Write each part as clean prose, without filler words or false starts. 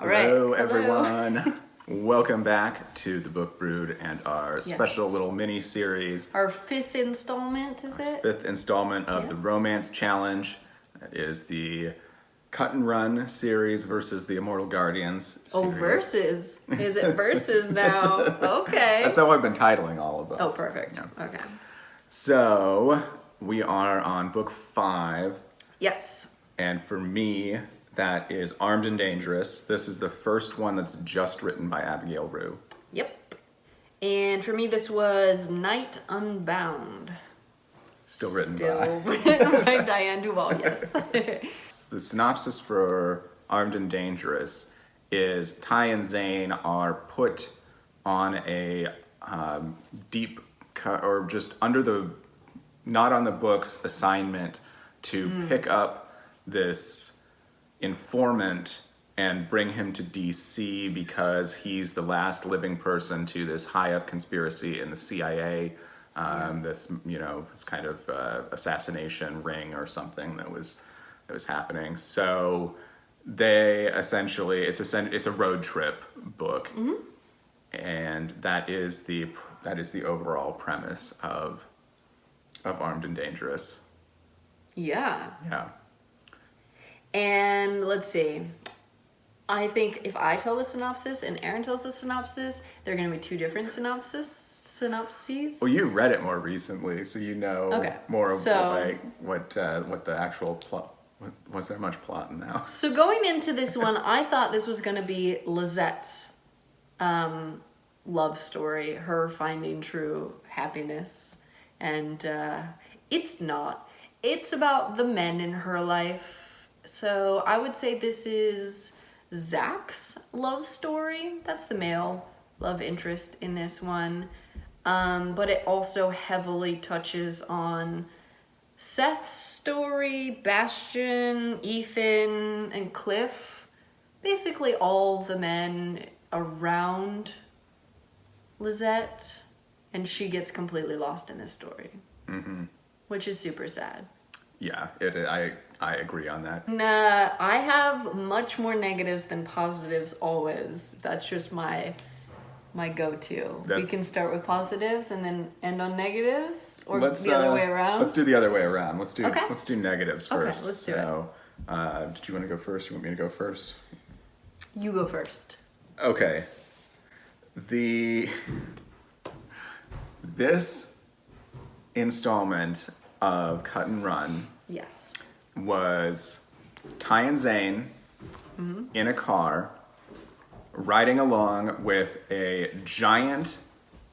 All right. Hello, everyone. Welcome back to the Book Brood and our special Yes. little mini series. Our fifth installment, is it? Fifth installment of the Yes. Romance Challenge. That is the Cut and Run series versus the Immortal Guardians series. Oh, versus. Is it versus now? Okay. That's how I've been titling all of those. Oh, perfect. Yeah. Okay. So, we are on book 5. Yes. And for me, that is Armed and Dangerous. This is the first one that's just written by Abigail Rue. Yep. And for me, this was Night Unbound. Still written by Diane Duvall, yes. The synopsis for Armed and Dangerous is Ty and Zane are put on a deep cut, or just under the, not on the books, assignment to pick up this informant and bring him to DC because he's the last living person to this high up conspiracy in the CIA. This, this kind of assassination ring or something that was happening. So they essentially, it's a road trip book, and that is the overall premise of Armed and Dangerous. Yeah. Yeah. And let's see. I think if I tell the synopsis and Aaron tells the synopsis, they're going to be two different synopses. Well, you read it more recently, so you know more of what the actual plot. Was there much plot in that? So going into this one, I thought this was going to be Lizette's love story, her finding true happiness, and it's not. It's about the men in her life. So I would say this is Zach's love story. That's the male love interest in this one. But it also heavily touches on Seth's story, Bastian, Ethan, and Cliff. Basically all the men around Lizette. And she gets completely lost in this story. Mm-hmm. Which is super sad. Yeah, I agree on that. Nah, I have much more negatives than positives always. That's just my go-to. We can start with positives and then end on negatives, or the other way around. Let's do the other way around. Let's do negatives first. Okay, let's do it. Did you want to go first? You want me to go first? You go first. Okay. This installment of Cut and Run was Ty and Zane in a car riding along with a giant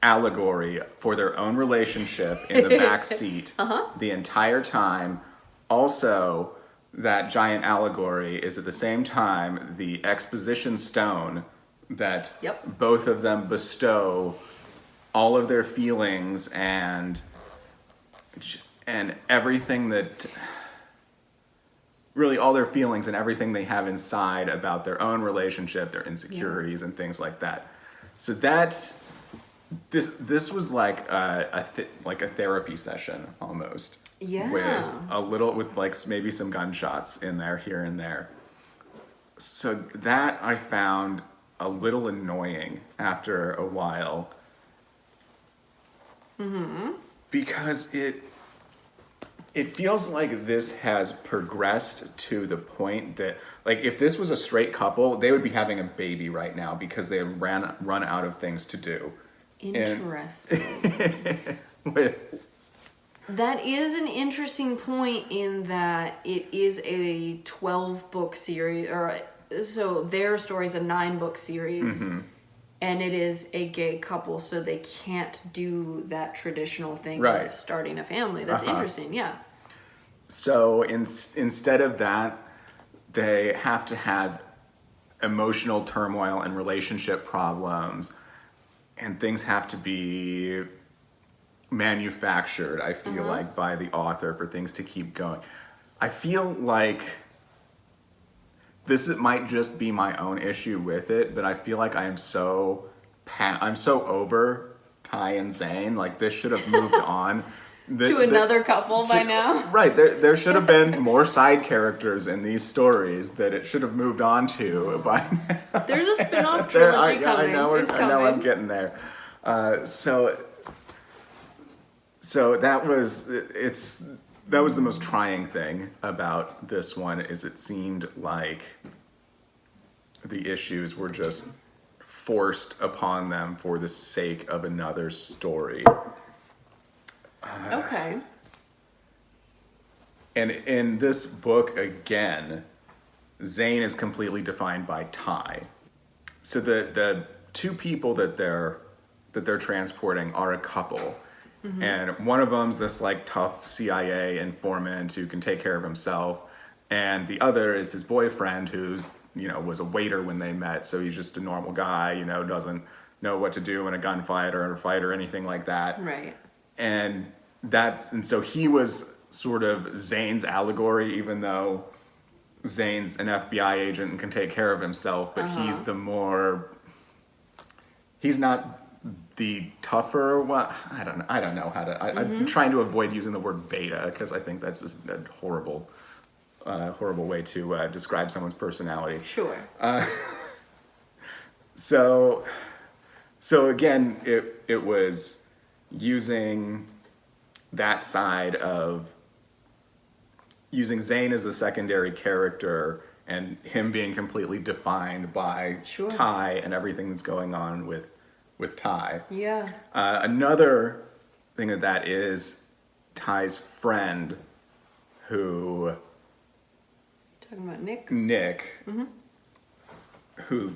allegory for their own relationship in the back seat the entire time. Also, that giant allegory is at the same time the exposition stone that both of them bestow all of their feelings and everything that, really all their feelings and everything they have inside about their own relationship, their insecurities and things like that. So this was like a therapy session almost. Yeah. With like maybe some gunshots in there, here and there. So that I found a little annoying after a while. Because it feels like this has progressed to the point that, like, if this was a straight couple, they would be having a baby right now because they run out of things to do. Interesting. That is an interesting point in that it is a 12-book series, so their story is a 9-book series. And it is a gay couple, so they can't do that traditional thing of starting a family. That's interesting, yeah. So instead of that, they have to have emotional turmoil and relationship problems, and things have to be manufactured, I feel like, by the author for things to keep going. I feel like this might just be my own issue with it, but I feel like I'm so over Ty and Zane. Like, this should have moved on to another couple by now. Right, there should have been more side characters in these stories that it should have moved on to by now. There's a spin-off trilogy coming. I know I'm getting there. So that was the most trying thing about this one, is it seemed like the issues were just forced upon them for the sake of another story. Okay. And in this book, again, Zane is completely defined by Ty. So the two people that they're transporting are a couple. Mm-hmm. And one of them's this like tough CIA informant who can take care of himself, and the other is his boyfriend, who's, was a waiter when they met, so he's just a normal guy, doesn't know what to do in a gunfight or in a fight or anything like that. Right. And so he was sort of Zane's allegory, even though Zane's an FBI agent and can take care of himself, but he's not the tougher one. I don't know how to. I'm trying to avoid using the word beta, because I think that's just a horrible way to describe someone's personality. Sure. So again, it was using that side of using Zane as the secondary character and him being completely defined by Ty and everything that's going on with Ty. Yeah. Another thing of that is Ty's friend, who... Talking about Nick? Nick, who,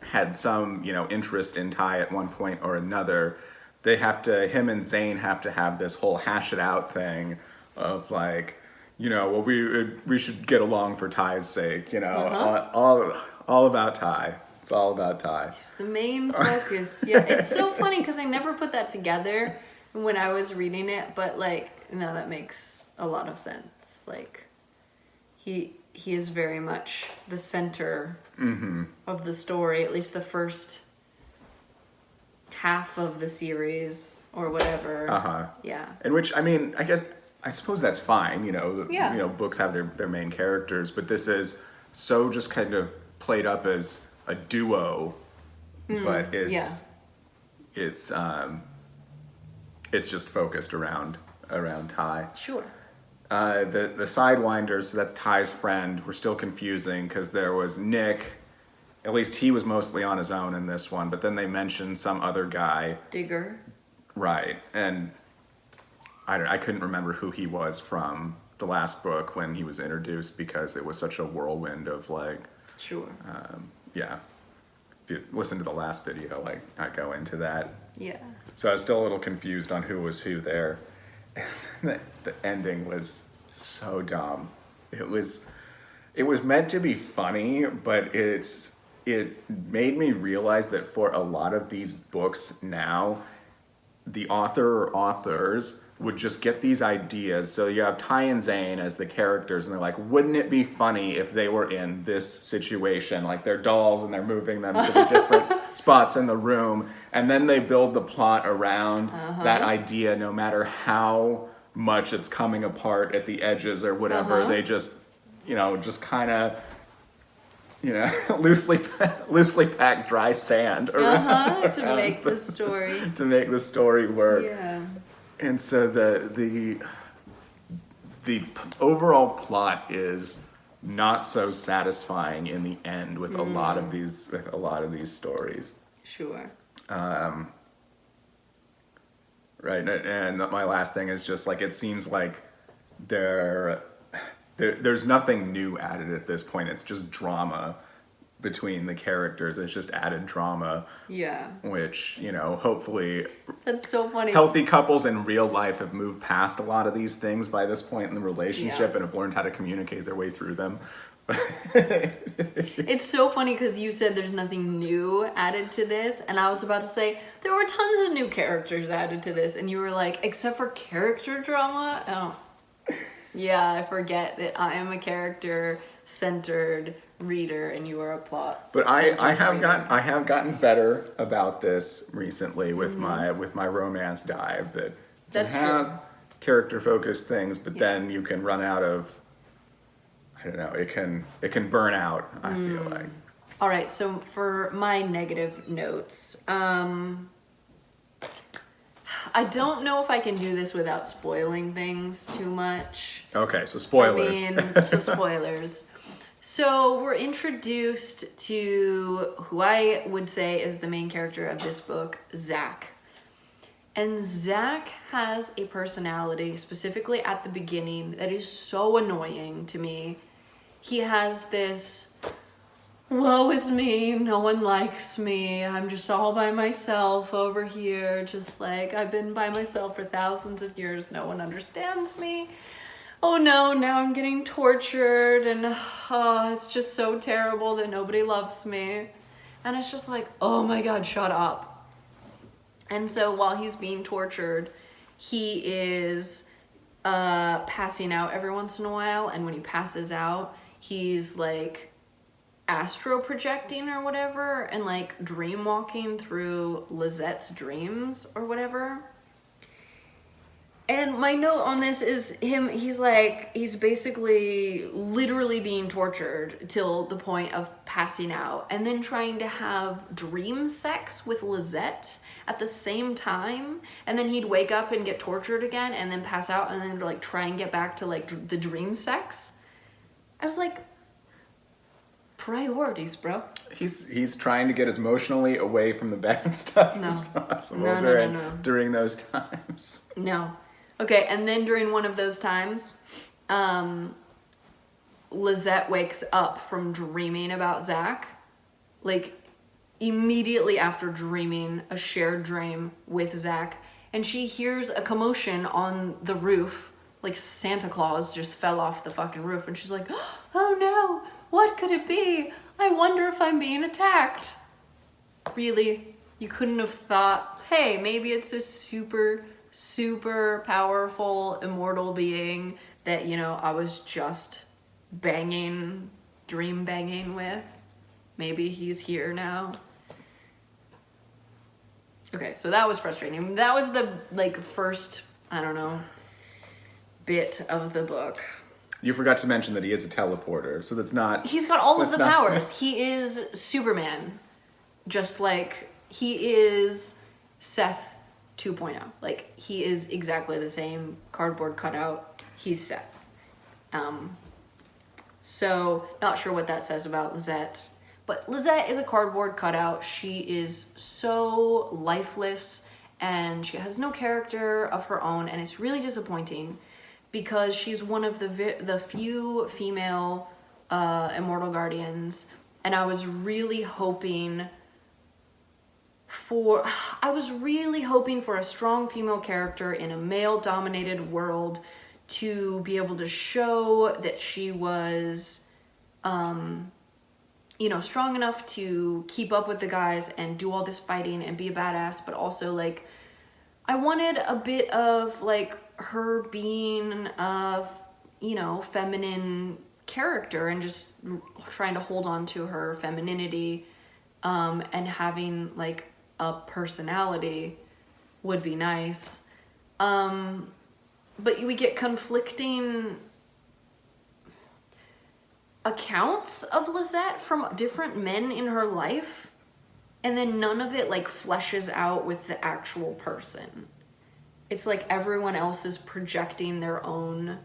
had some, interest in Ty at one point or another. Him and Zane have to have this whole hash it out thing of, well, we should get along for Ty's sake, all about Ty. It's all about Ty. It's the main focus. Yeah, it's so funny because I never put that together when I was reading it, but that makes a lot of sense. He is very much the center of the story, at least the first half of the series or whatever. Yeah. In which, I suppose that's fine, books have their main characters, but this is so just kind of played up as a duo, but it's just focused around Ty. Sure. The Sidewinders, so that's Ty's friend, were still confusing because there was Nick. At least he was mostly on his own in this one, but then they mentioned some other guy. Digger. Right, and I couldn't remember who he was from the last book when he was introduced, because it was such a whirlwind of Sure. Yeah. If you listen to the last video, I go into that. Yeah. So I was still a little confused on who was who there. The ending was so dumb. It was meant to be funny, but it made me realize that for a lot of these books now, the author or authors would just get these ideas. So you have Ty and Zane as the characters, and they're like, wouldn't it be funny if they were in this situation? They're dolls and they're moving them to the different spots in the room. And then they build the plot around that idea, no matter how much it's coming apart at the edges or whatever. They just, just kind of, loosely packed dry sand around, to make the story. To make the story work. Yeah. And so the overall plot is not so satisfying in the end with a lot of these stories. Sure. Right, and my last thing is just it seems like there's nothing new added at this point. It's just drama between the characters. It's just added drama. Yeah. Which, hopefully... That's so funny. Healthy couples in real life have moved past a lot of these things by this point in the relationship and have learned how to communicate their way through them. It's so funny because you said there's nothing new added to this, and I was about to say there were tons of new characters added to this, and you were like, except for character drama? Oh. Yeah, I forget that I am a character-centered reader and you are a plot. But I have gotten better about this recently with my romance dive, that That's can have true. character focused things, but then you can run out of, I don't know, it can burn out, I feel like. All right, so for my negative notes, I don't know if I can do this without spoiling things too much. Okay, so spoilers. So spoilers. So we're introduced to who I would say is the main character of this book, Zach. And Zach has a personality, specifically at the beginning, that is so annoying to me. He has this, woe is me, no one likes me, I'm just all by myself over here, just like I've been by myself for thousands of years, no one understands me. Oh no, now I'm getting tortured, and it's just so terrible that nobody loves me. And it's just like, oh my god, shut up. And so while he's being tortured, he is passing out every once in a while, and when he passes out, he's like astro projecting or whatever, and like dream walking through Lizette's dreams or whatever. And my note on this is he's basically literally being tortured till the point of passing out, and then trying to have dream sex with Lizette at the same time, and then he'd wake up and get tortured again and then pass out and then like try and get back to like the dream sex. I was like, priorities, bro. He's trying to get as emotionally away from the bad stuff as possible during those times. No. Okay, and then during one of those times, Lizette wakes up from dreaming about Zach, like immediately after dreaming a shared dream with Zach, and she hears a commotion on the roof, like Santa Claus just fell off the fucking roof, and she's like, oh no, what could it be? I wonder if I'm being attacked. Really? You couldn't have thought, hey, maybe it's this super powerful immortal being that, you know, I was just dream banging with. Maybe he's here now. Okay, so that was frustrating. That was the like first, I don't know, bit of the book. You forgot to mention that he is a teleporter, so that's not... He's got all of the powers. He is Superman, just like he is Seth 2.0. Like, he is exactly the same cardboard cutout. He's Seth. So, not sure what that says about Lizette. But Lizette is a cardboard cutout. She is so lifeless, and she has no character of her own, and it's really disappointing because she's one of the few female immortal guardians, and I was really hoping for a strong female character in a male-dominated world to be able to show that she was, strong enough to keep up with the guys and do all this fighting and be a badass, but also, like, I wanted a bit of, like, her being a, feminine character and just trying to hold on to her femininity, and having, like, a personality would be nice. But we get conflicting accounts of Lizette from different men in her life, and then none of it, like, fleshes out with the actual person. It's like everyone else is projecting their own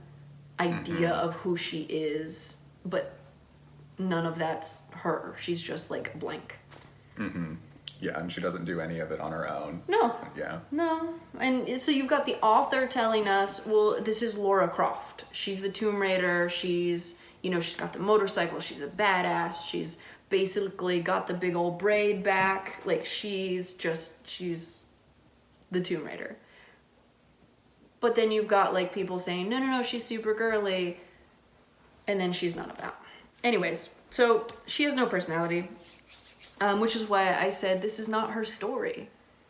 idea of who she is, but none of that's her. She's just, like, blank. Yeah, and she doesn't do any of it on her own. No. Yeah. No. And so you've got the author telling us, well, this is Lara Croft. She's the Tomb Raider. She's, she's got the motorcycle. She's a badass. She's basically got the big old braid back. Like, she's the Tomb Raider. But then you've got, like, people saying, no, she's super girly. And then she's none of that. Anyways, so she has no personality. Which is why I said this is not her story.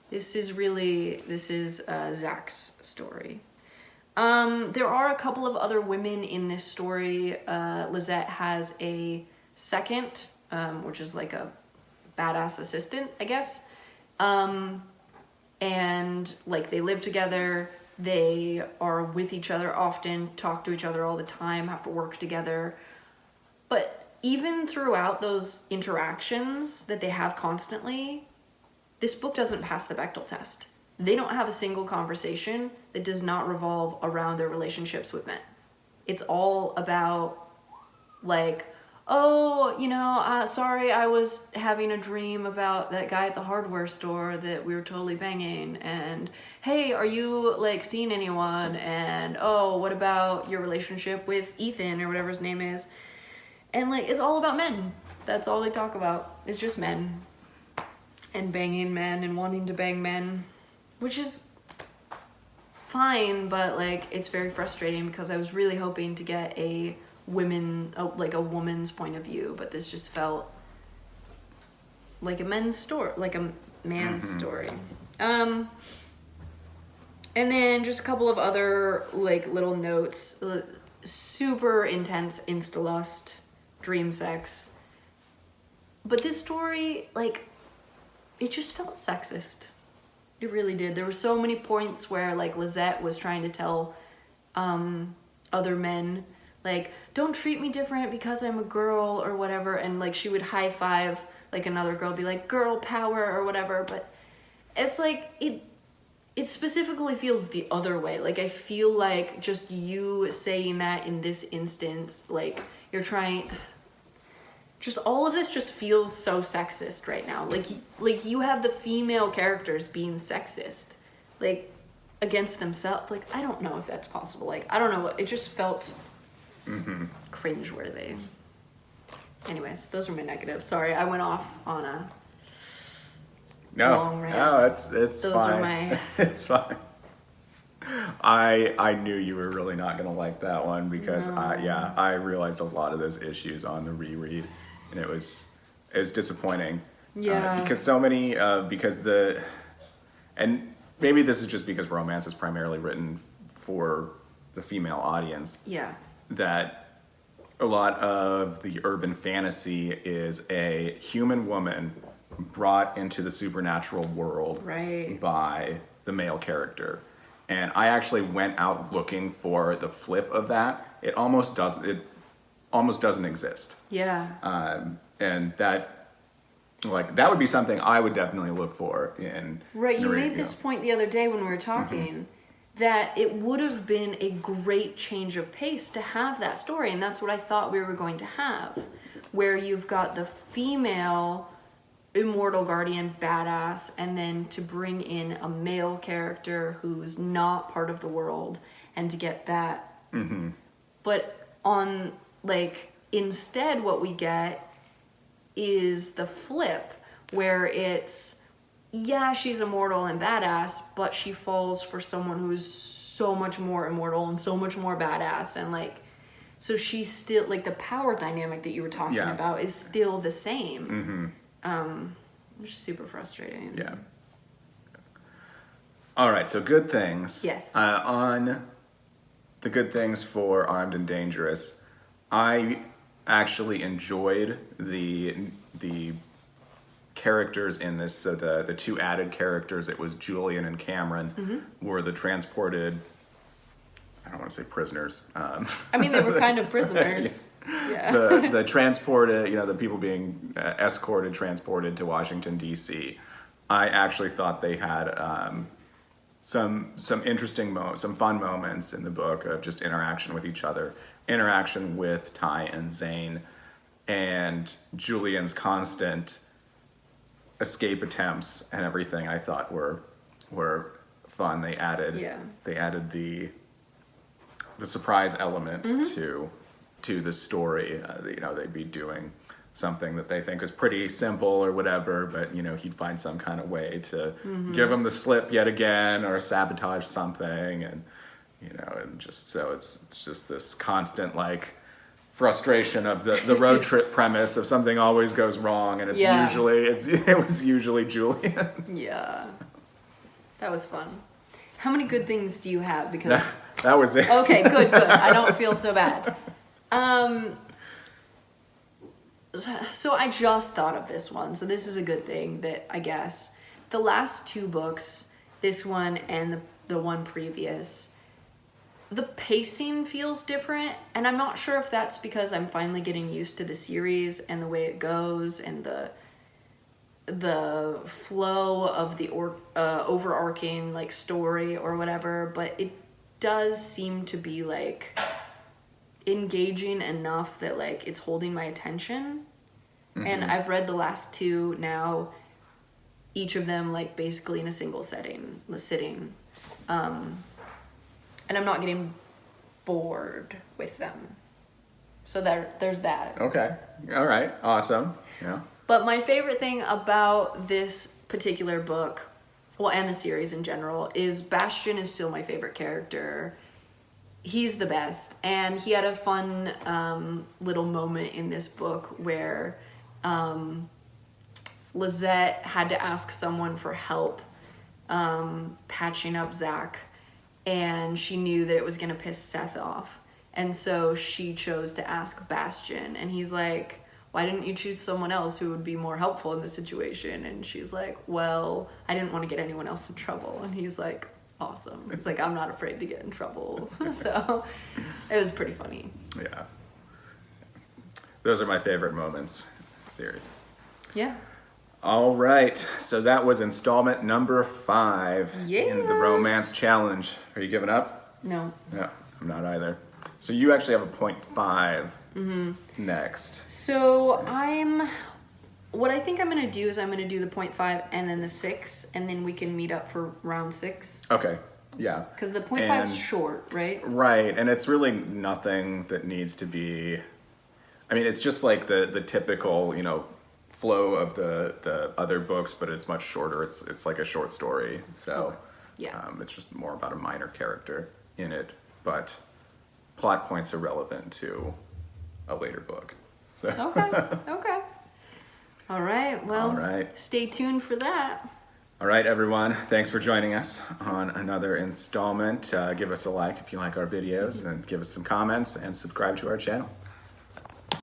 This is Zach's story. There are a couple of other women in this story. Lizette has a second, which is like a badass assistant, I guess. And, like, they live together. They are with each other often, talk to each other all the time, have to work together. But even throughout those interactions that they have constantly, this book doesn't pass the Bechdel test. They don't have a single conversation that does not revolve around their relationships with men. It's all about, like, oh, sorry, I was having a dream about that guy at the hardware store that we were totally banging. And, hey, are you, like, seeing anyone? And, oh, what about your relationship with Ethan or whatever his name is? And, like, it's all about men. That's all they talk about. It's just men. And banging men and wanting to bang men. Which is fine, but, like, it's very frustrating because I was really hoping to get a woman's point of view, but this just felt like a man's story. Story. And then just a couple of other, like, little notes. Super intense insta-lust, dream sex. But this story, like, it just felt sexist. It really did. There were so many points where, like, Lizette was trying to tell other men, like, don't treat me different because I'm a girl or whatever, and, like, she would high five, like, another girl, be like, girl power or whatever, but it's like, it specifically feels the other way. Like, I feel like just you saying that in this instance, like, you're trying, just all of this just feels so sexist right now. Like you have the female characters being sexist, like, against themselves. Like, I don't know if that's possible. Like, I don't know. It just felt cringeworthy. Anyways, those are my negatives. Sorry, I went off on a long rant. No, it's those fine. Are my... It's fine. I knew you were really not gonna like that one because I realized a lot of those issues on the reread, and it was disappointing. Yeah. Because so many and maybe this is just because romance is primarily written for the female audience. Yeah. That a lot of the urban fantasy is a human woman brought into the supernatural world by the male character. And I actually went out looking for the flip of that. It almost doesn't exist. Yeah. And that, like, that would be something I would definitely look for in. Right. You made this point the other day when we were talking, that it would have been a great change of pace to have that story. And that's what I thought we were going to have, where you've got the female immortal guardian badass, and then to bring in a male character who's not part of the world, and to get that. But on, like, instead what we get is the flip, where it's, yeah, she's immortal and badass, but she falls for someone who is so much more immortal and so much more badass, and, like, so she's still, like, the power dynamic that you were talking about is still the same. Which is super frustrating. Yeah. All right, so good things. Yes. On the good things for Armed and Dangerous, I actually enjoyed the characters in this. So the two added characters, it was Julian and Cameron, were the transported, I don't want to say prisoners. I mean, they were kind of prisoners. Yeah. The transported, the people being transported to Washington, D.C. I actually thought they had some interesting some fun moments in the book of just interaction with each other, interaction with Ty and Zane, and Julian's constant escape attempts and everything. I thought were fun. They added the surprise element to the story. They'd be doing something that they think is pretty simple or whatever, but he'd find some kind of way to give them the slip yet again or sabotage something, and and just so it's just this constant, like, frustration of the road trip premise of something always goes wrong, and it was usually Julian. Yeah, that was fun. How many good things do you have? Because that was it. Okay, good. I don't feel so bad. So I just thought of this one. So this is a good thing that, I guess, the last two books, this one and the one previous. The pacing feels different, and I'm not sure if that's because I'm finally getting used to the series and the way it goes and the flow of the overarching like story or whatever, but it does seem to be like engaging enough that like it's holding my attention. And I've read the last two now, each of them like basically in a single sitting. And I'm not getting bored with them. So there's that. Okay. All right. Awesome. Yeah. But my favorite thing about this particular book, well, and the series in general, is Bastian is still my favorite character. He's the best. And he had a fun little moment in this book where Lizette had to ask someone for help patching up Zach. And she knew that it was going to piss Seth off. And so she chose to ask Bastian. And he's like, why didn't you choose someone else who would be more helpful in this situation? And she's like, well, I didn't want to get anyone else in trouble. And he's like, awesome. It's like, I'm not afraid to get in trouble. So it was pretty funny. Yeah. Those are my favorite moments in the series. Yeah. All right, so that was installment number 5 in the romance challenge. Are you giving up? No. No, I'm not either. So you actually have a 0.5 next. So what I think I'm going to do is I'm going to do the 0.5 and then the 6, and then we can meet up for round 6. Okay, yeah. Because the 0.5 is short, right? Right, and it's really nothing that needs to be, I mean, it's just like the typical, flow of the other books, but it's much shorter. It's like a short story, so okay. Yeah. It's just more about a minor character in it, but plot points are relevant to a later book. So. Okay. All right. Well, all right. Stay tuned for that. All right, everyone. Thanks for joining us on another installment. Give us a like if you like our videos, and give us some comments, and subscribe to our channel.